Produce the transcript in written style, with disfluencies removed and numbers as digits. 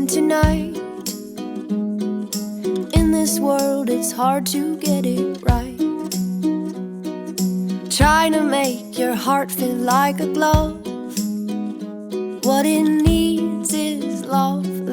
in tonight. In this world it's hard to get it right. Trying to make your heart fit like a glove. What it needs is love